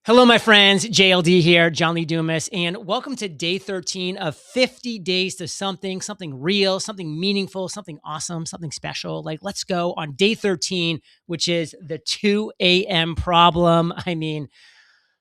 Hello, my friends. JLD here, John Lee Dumas, and welcome to day 13 of 50 days to something real, something meaningful, something awesome, something special. Like, let's go on day 13, which is the 2 a.m. problem. How many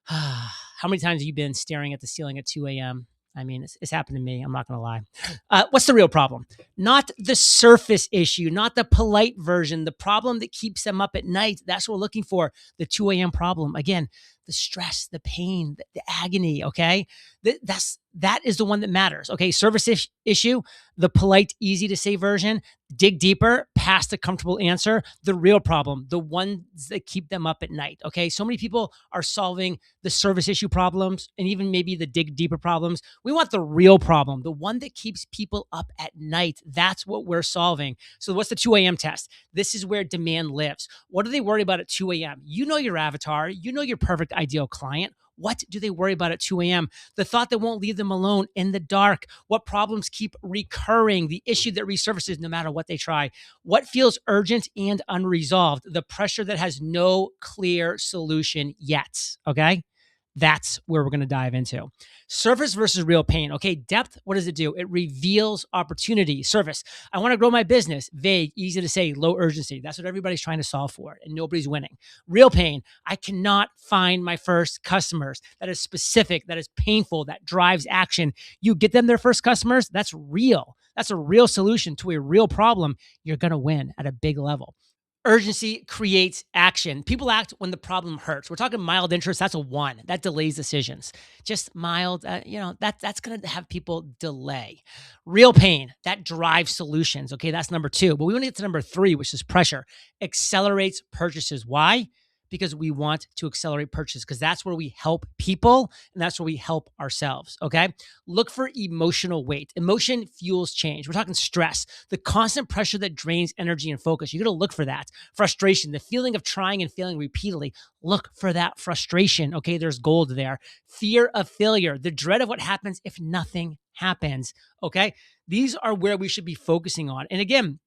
times have you been staring at the ceiling at 2 a.m.? It's happened to me. I'm not going to lie. What's the real problem? Not the surface issue, not the polite version, the problem that keeps them up at night. That's what we're looking for. The 2 a.m. problem. Again, the stress, the pain, the agony. Okay. That is the one that matters. Okay. Service issue, the polite, easy to say version. Dig deeper past the comfortable answer. The real problem, the ones that keep them up at night. Okay. So many people are solving the service issue problems and even maybe the dig deeper problems. We want the real problem, the one that keeps people up at night. That's what we're solving. So what's the 2 a.m. test? This is where demand lives. What do they worry about at 2 a.m.? You know your avatar, you know your perfect ideal client. What do they worry about at 2 a.m.? The thought that won't leave them alone in the dark. What problems keep recurring? The issue that resurfaces no matter what they try. What feels urgent and unresolved? The pressure that has no clear solution yet. Okay. That's where we're going to dive into. Surface versus real pain. Okay, depth, what does it do? It reveals opportunity. Surface, I want to grow my business. Vague, easy to say, low urgency. That's what everybody's trying to solve for, and nobody's winning. Real pain, I cannot find my first customers. That is specific, that is painful, that drives action. You get them their first customers, that's real. That's a real solution to a real problem. You're going to win at a big level. Urgency creates action. People act when the problem hurts. We're talking mild interest. That's a 1. That delays decisions. Just mild, that's going to have people delay. Real pain, that drives solutions. Okay, that's number 2. But we want to get to number 3, which is pressure. Accelerates purchases. Why? Because we want to accelerate purchase, because that's where we help people and that's where we help ourselves. Okay. Look for emotional weight. Emotion fuels change. We're talking stress, the constant pressure that drains energy and focus. You got to look for that. Frustration, the feeling of trying and failing repeatedly. Look for that frustration. Okay. There's gold there. Fear of failure, the dread of what happens if nothing happens. Okay. These are where we should be focusing on. And again,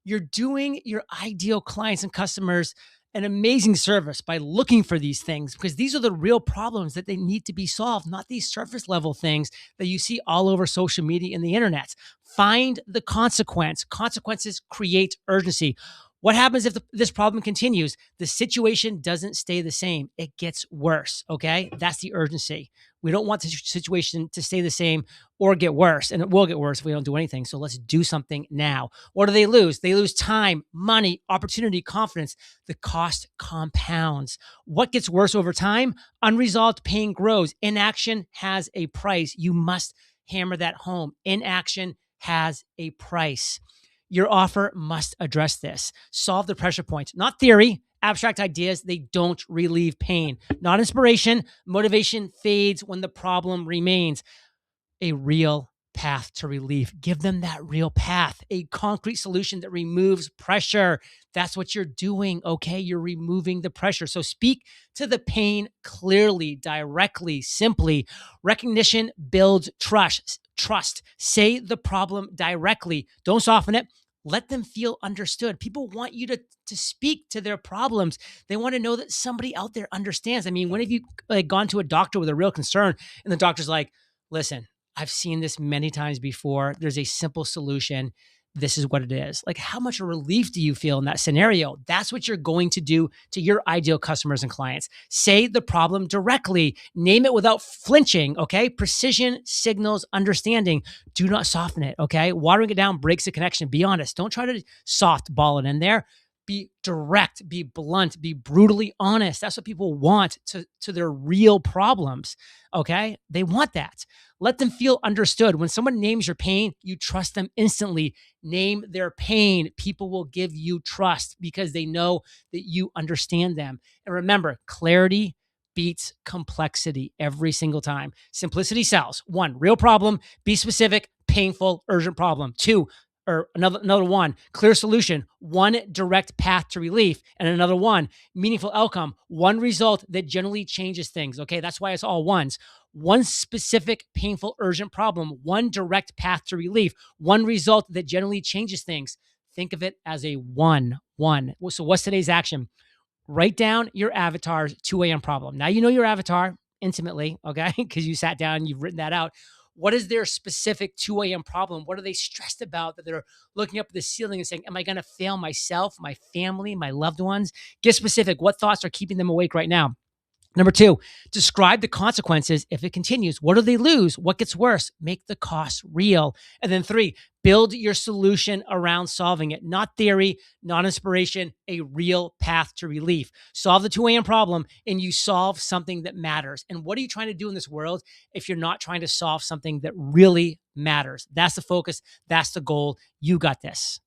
you're doing your ideal clients and customers an amazing service by looking for these things, because these are the real problems that they need to be solved, not these surface level things that you see all over social media and the internet. Find the consequence. Consequences create urgency. What happens if this problem continues? The situation doesn't stay the same. It gets worse. Okay. That's the urgency. We don't want the situation to stay the same or get worse. And it will get worse if we don't do anything. So let's do something now. What do they lose? They lose time, money, opportunity, confidence. The cost compounds. What gets worse over time? Unresolved pain grows. Inaction has a price. You must hammer that home. Inaction has a price. Your offer must address this. Solve the pressure points, not theory, abstract ideas. They don't relieve pain, not inspiration. Motivation fades when the problem remains. A real path to relief. Give them that real path, a concrete solution that removes pressure. That's what you're doing. Okay. You're removing the pressure. So speak to the pain clearly, directly, simply. Recognition builds trust. Say the problem directly. Don't soften it. Let them feel understood. People want you to speak to their problems. They want to know that somebody out there understands. I mean, when have you gone to a doctor with a real concern and the doctor's like, listen, I've seen this many times before. There's a simple solution. This is what it is. Like, how much relief do you feel in that scenario? That's what you're going to do to your ideal customers and clients. Say the problem directly. Name it without flinching, okay? Precision signals understanding. Do not soften it, okay? Watering it down breaks the connection. Be honest. Don't try to softball it in there. Be direct, be blunt, be brutally honest. That's what people want to their real problems, okay? They want that. Let them feel understood. When someone names your pain, you trust them instantly. Name their pain. People will give you trust because they know that you understand them. And remember, clarity beats complexity every single time. Simplicity sells. 1, real problem. Be specific, painful, urgent problem. 2, or another 1, clear solution, 1 direct path to relief, and another 1, meaningful outcome, 1 result that generally changes things. Okay, that's why it's all ones. 1 specific, painful, urgent problem, 1 direct path to relief, 1 result that generally changes things. Think of it as a 1. So what's today's action? Write down your avatar's 2 a.m. problem. Now you know your avatar intimately, okay? Because you sat down and you've written that out. What is their specific 2 a.m. problem? What are they stressed about that they're looking up at the ceiling and saying, am I going to fail myself, my family, my loved ones? Get specific. What thoughts are keeping them awake right now? Number two, describe the consequences if it continues. What do they lose? What gets worse? Make the costs real. And then three, build your solution around solving it. Not theory, not inspiration, a real path to relief. Solve the 2 a.m. problem and you solve something that matters. And what are you trying to do in this world if you're not trying to solve something that really matters? That's the focus. That's the goal. You got this.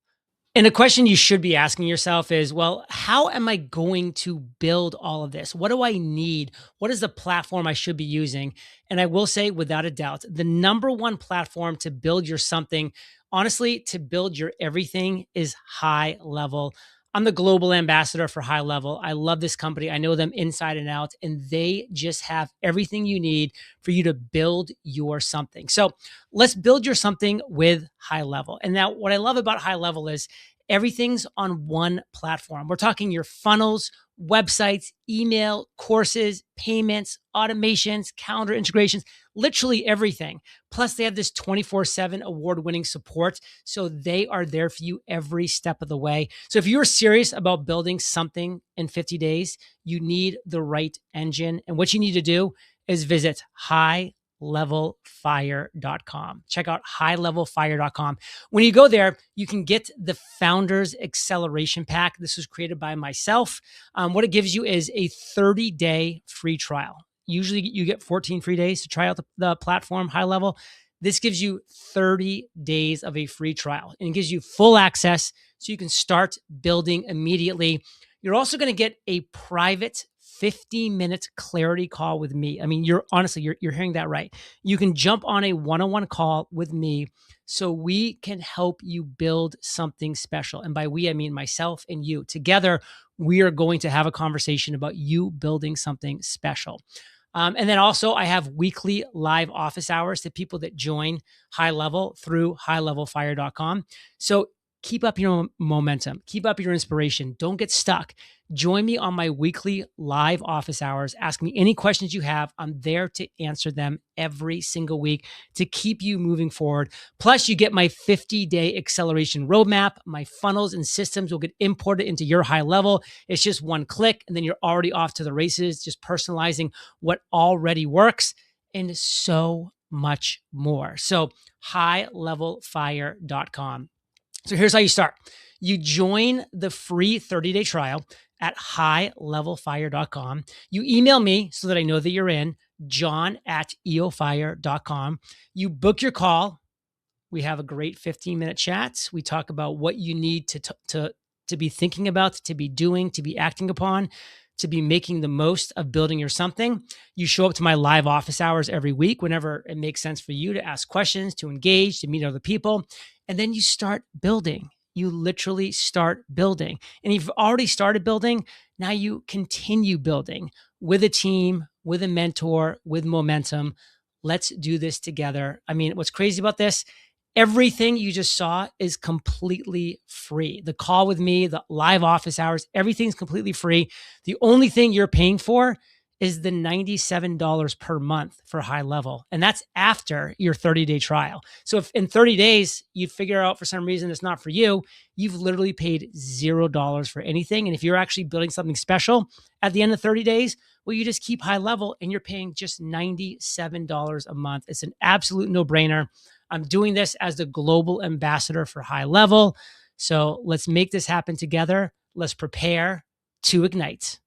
And the question you should be asking yourself is, well, how am I going to build all of this? What do I need? What is the platform I should be using? And I will say, without a doubt, the number one platform to build your something, honestly, to build your everything is HighLevel. I'm the global ambassador for HighLevel. I love this company. I know them inside and out, and they just have everything you need for you to build your something. So let's build your something with HighLevel. And now what I love about HighLevel is everything's on one platform. We're talking your funnels, websites, email, courses, payments, automations, calendar integrations, literally everything. Plus, they have this 24/7 award-winning support. So they are there for you every step of the way. So if you're serious about building something in 50 days, you need the right engine. And what you need to do is visit highlevelfire.com. Check out highlevelfire.com. When you go there, you can get the Founders Acceleration Pack. This was created by myself. What it gives you is a 30-day free trial. Usually you get 14 free days to try out the platform HighLevel. This gives you 30 days of a free trial and it gives you full access so you can start building immediately. You're also going to get a private 50-minute clarity call with me. I mean, you're hearing that right. You can jump on a one-on-one call with me so we can help you build something special. And by we, I mean myself and you. Together, we are going to have a conversation about you building something special. And then also, I have weekly live office hours to people that join HighLevel through highlevelfire.com. So keep up your momentum, keep up your inspiration. Don't get stuck. Join me on my weekly live office hours. Ask me any questions you have. I'm there to answer them every single week to keep you moving forward. Plus, you get my 50-day acceleration roadmap. My funnels and systems will get imported into your HighLevel. It's just one click, and then you're already off to the races, just personalizing what already works, and so much more. So, highlevelfire.com. So here's how you start. You join the free 30-day trial at highlevelfire.com. You email me so that I know that you're in, john@eofire.com. You book your call. We have a great 15-minute chat. We talk about what you need to be thinking about, to be doing, to be acting upon, to be making the most of building your something. You show up to my live office hours every week whenever it makes sense for you to ask questions, to engage, to meet other people. And then you start building. You literally start building. And if you've already started building, now you continue building with a team, with a mentor, with momentum. Let's do this together. I mean, what's crazy about this? Everything you just saw is completely free. The call with me, the live office hours, everything's completely free. The only thing you're paying for is the $97 per month for HighLevel. And that's after your 30-day trial. So if in 30 days you figure out for some reason it's not for you, you've literally paid $0 for anything. And if you're actually building something special at the end of 30 days, well, you just keep HighLevel and you're paying just $97 a month. It's an absolute no-brainer. I'm doing this as the global ambassador for HighLevel. So let's make this happen together. Let's prepare to ignite.